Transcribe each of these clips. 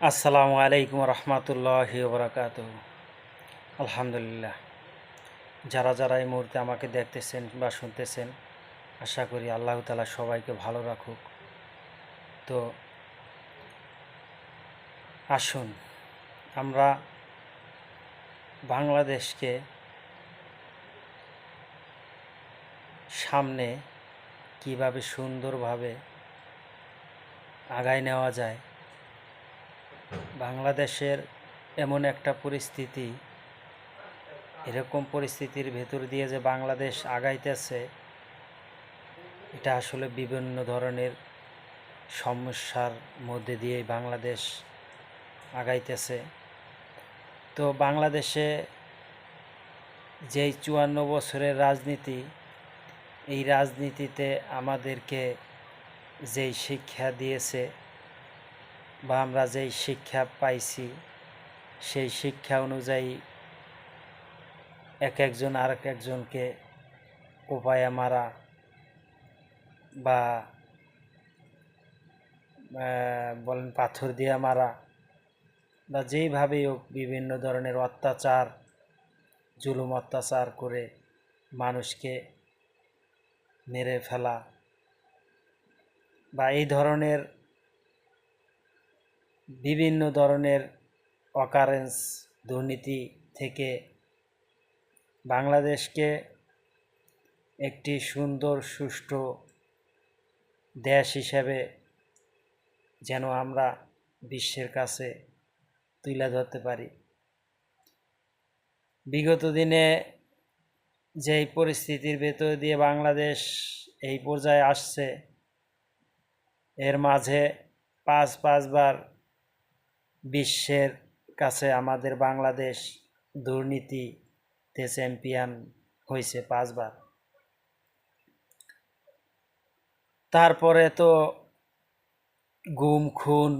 আসসালামু আলাইকুম রহমতুল্লাহি ওবরাকাতুহু। আলহামদুলিল্লাহ, যারা যারা এই মুহূর্তে আমাকে দেখতেছেন বা শুনতেছেন, আশা করি আল্লাহ তাআলা সবাইকে ভালো রাখুক। তো আসুন আমরা বাংলাদেশকে সামনে কিভাবে সুন্দরভাবে আগায় নেওয়া যায়। বাংলাদেশের এমন একটা পরিস্থিতি, এরকম পরিস্থিতির ভেতর দিয়ে যে বাংলাদেশ আগাইতেছে, এটা আসলে বিভিন্ন ধরনের সমস্যার মধ্যে দিয়েই বাংলাদেশ আগাইতেছে। তো বাংলাদেশে যেই ৫৪ বছরের রাজনীতি, এই রাজনীতিতে আমাদেরকে যেই শিক্ষা দিয়েছে বা আমরা যেই শিক্ষা পাইছি, সেই শিক্ষা অনুযায়ী এক একজন আরেক একজনকে কোপায়া মারা বা বলেন পাথর দিয়ে মারা বা যেইভাবেই হোক বিভিন্ন ধরনের অত্যাচার, জুলুম অত্যাচার করে মানুষকে মেরে ফেলা বা এই ধরনের বিভিন্ন ধরনের অকারেন্স, দুর্নীতি থেকে বাংলাদেশকে একটি সুন্দর সুষ্ঠু দেশ হিসেবে যেন আমরা বিশ্বের কাছে তুলে ধরতে পারি। বিগত দিনে যেই পরিস্থিতির ভেতর দিয়ে বাংলাদেশ এই পর্যায়ে আসছে, এর মাঝে পাঁচবার বিশ্বের কাছে আমাদের বাংলাদেশ দুর্নীতিতে চ্যাম্পিয়ন হয়েছে 5বার। তারপরে তো গুম খুন,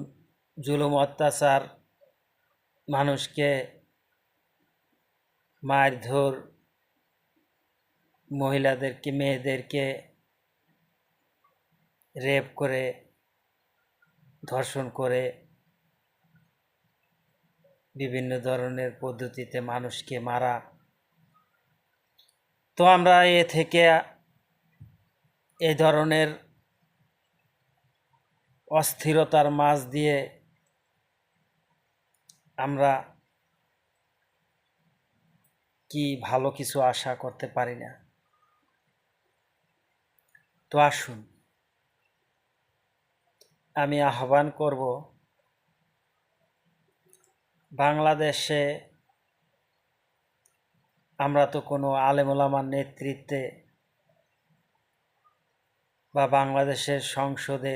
জুলুম অত্যাচার, মানুষকে মারধর, মহিলাদেরকে মেয়েদেরকে রেপ করে, ধর্ষণ করে, বিভিন্ন ধরনের পদ্ধতিতে মানুষকে মারা। তো আমরা এ থেকে এই ধরনের অস্থিরতার মাঝ দিয়ে আমরা কি ভালো কিছু আশা করতে পারি না। তো আসুন, আমি আহ্বান করব, বাংলাদেশে আমরা তো কোনো আলেম ওলামার নেতৃত্বে বা বাংলাদেশের সংসদে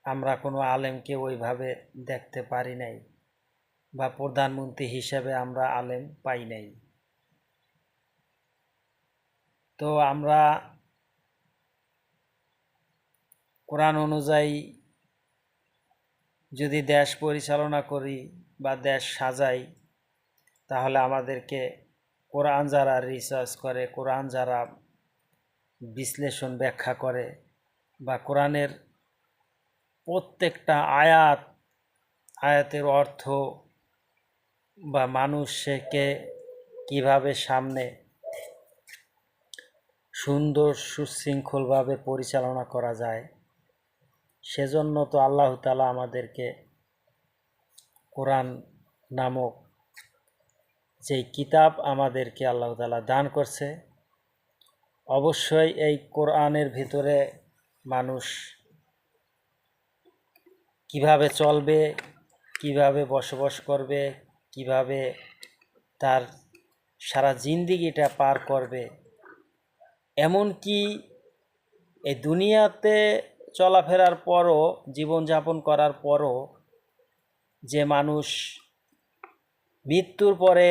আমরা কোনো আলেমকে ওইভাবে দেখতে পারি নাই বা প্রধানমন্ত্রী হিসেবে আমরা আলেম পাই নাই। তো আমরা কোরআন অনুযায়ী যদি দেশ পরিচালনা করি বা দেশ সাজাই, তাহলে আমাদেরকে কোরআন যারা রিসার্চ করে, কোরআন যারা বিশ্লেষণ ব্যাখ্যা করে বা কোরআনের প্রত্যেকটা আয়াতের অর্থ বা মানুষকে কিভাবে সামনে সুন্দর সুশৃঙ্খলভাবে পরিচালনা করা যায়, সেজন্য তো আল্লাহ তাআলা আমাদেরকে কোরআন নামক যেই কিতাব আমাদেরকে আল্লাহ তাআলা দান করছে। অবশ্যই এই কোরআনের ভিতরে মানুষ কিভাবে চলবে, কিভাবে বসবাস করবে, কিভাবে তার সারা জিন্দেগিটা পার করবে, এমনকি এই দুনিয়াতে চলাফেরার পরও, জীবনযাপন করার পরও যে মানুষ মৃত্যুর পরে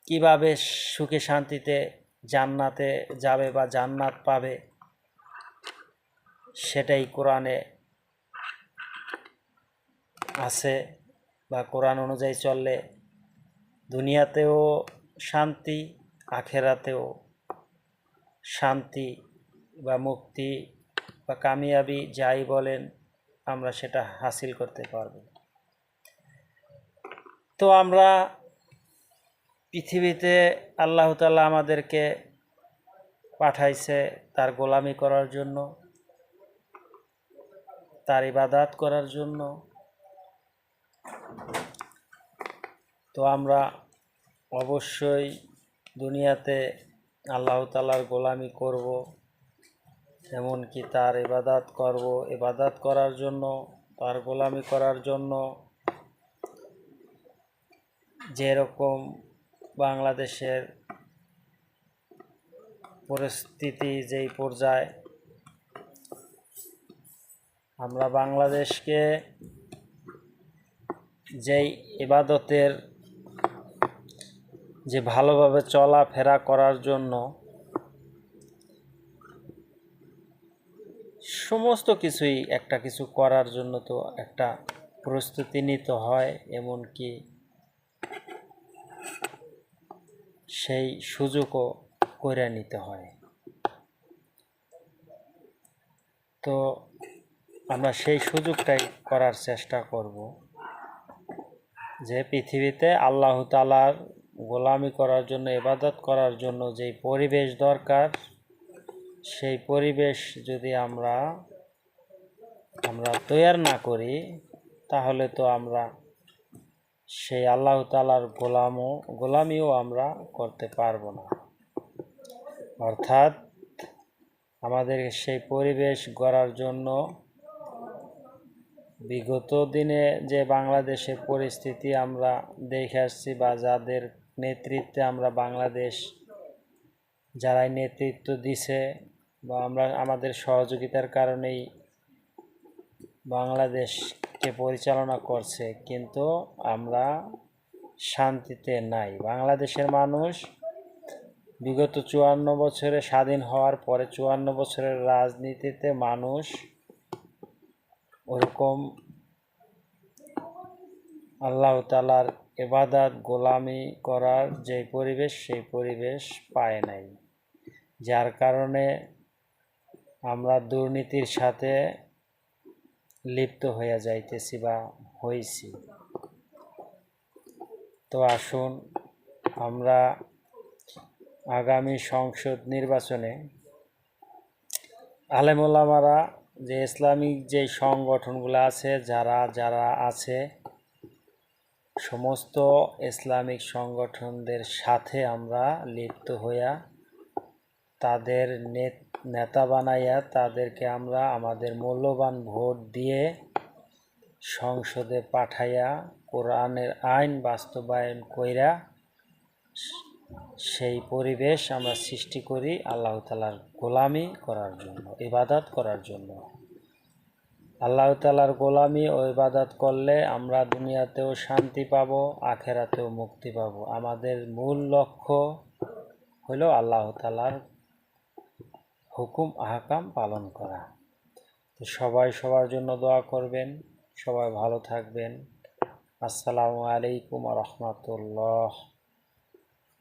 কিভাবে সুখে শান্তিতে জান্নাতে যাবে বা জান্নাত পাবে, সেটাই কোরআনে আছে। বা কোরআন অনুযায়ী চললে দুনিয়াতেও শান্তি, আখেরাতেও শান্তি বা মুক্তি বা কামিয়াবি যাই বলেন, আমরা সেটা হাসিল করতে পারব। তো আমরা পৃথিবীতে আল্লাহ তাআলা আমাদেরকে পাঠাইছে তার গোলামি করার জন্য, তার ইবাদত করার জন্য। তো আমরা অবশ্যই দুনিয়াতে আল্লাহ তাআলার গোলামি করব, এমনকি তার ইবাদত করব। ইবাদত করার জন্য, তার গোলামি করার জন্য যেরকম বাংলাদেশের পরিস্থিতি যেই পর্যায়ে, আমরা বাংলাদেশকে যেই ইবাদতের যে ভালোভাবে চলাফেরা করার জন্য সমস্ত কিছুই একটা কিছু করার জন্য তো একটা প্রস্তুতি নিতে হয়, এমনকি সেই সুযোগও করে নিতে হয়। তো আমরা সেই সুযোগটাই করার চেষ্টা করব, যে পৃথিবীতে আল্লাহ তাআলার গোলামি করার জন্য, ইবাদত করার জন্য যেই পরিবেশ দরকার, সেই পরিবেশ যদি আমরা তৈয়ার না করি, তাহলে তো আমরা সেই আল্লাহ তাআলার গোলামিও আমরা করতে পারবো না। অর্থাৎ আমাদের সেই পরিবেশ গড়ার জন্য বিগত দিনে যে বাংলাদেশের পরিস্থিতি আমরা দেখে আসছি, বা যাদের নেতৃত্বে আমরা বাংলাদেশ, যারাই নেতৃত্ব দিছে বা আমাদের সহযোগিতার কারণেই বাংলাদেশকে পরিচালনা করছে, কিন্তু আমরা শান্তিতে নাই। বাংলাদেশের মানুষ বিগত 54 বছরে স্বাধীন হওয়ার পরে 54 বছরের রাজনীতিতে মানুষ ওরকম আল্লাহ তাআলার ইবাদত গোলামি করার যে পরিবেশ, সেই পরিবেশ পায় নাই, যার কারণে আমরা দুর্নীতির সাথে লিপ্ত হয়ে যাইতেছি বা হইছি। তো আসুন আমরা আগামী সংসদ নির্বাচনে আলেম ওলামারা, যে ইসলামিক যে সংগঠনগুলো আছে, যারা আছে, সমস্ত ইসলামিক সংগঠনদের সাথে আমরা লিপ্ত হইয়া তাদের নেতা বানাইয়া তাদেরকে আমরা আমাদের মূল্যবান ভোট দিয়ে সংসদে পাঠাইয়া কোরআনের আইন বাস্তবায়ন কইরা সেই পরিবেশ আমরা সৃষ্টি করি আল্লাহ তাআলার গোলামি করার জন্য, ইবাদত করার জন্য। আল্লাহ তাআলার গোলামি ও ইবাদত করলে আমরা দুনিয়াতেও শান্তি পাব, আখেরাতেও মুক্তি পাব। আমাদের মূল লক্ষ্য হলো আল্লাহ তাআলার হুকুম আহকাম পালন করা। তো সবাই সবার জন্য দোয়া করবেন, সবাই ভালো থাকবেন। আসসালামু আলাইকুম ওয়া রাহমাতুল্লাহ।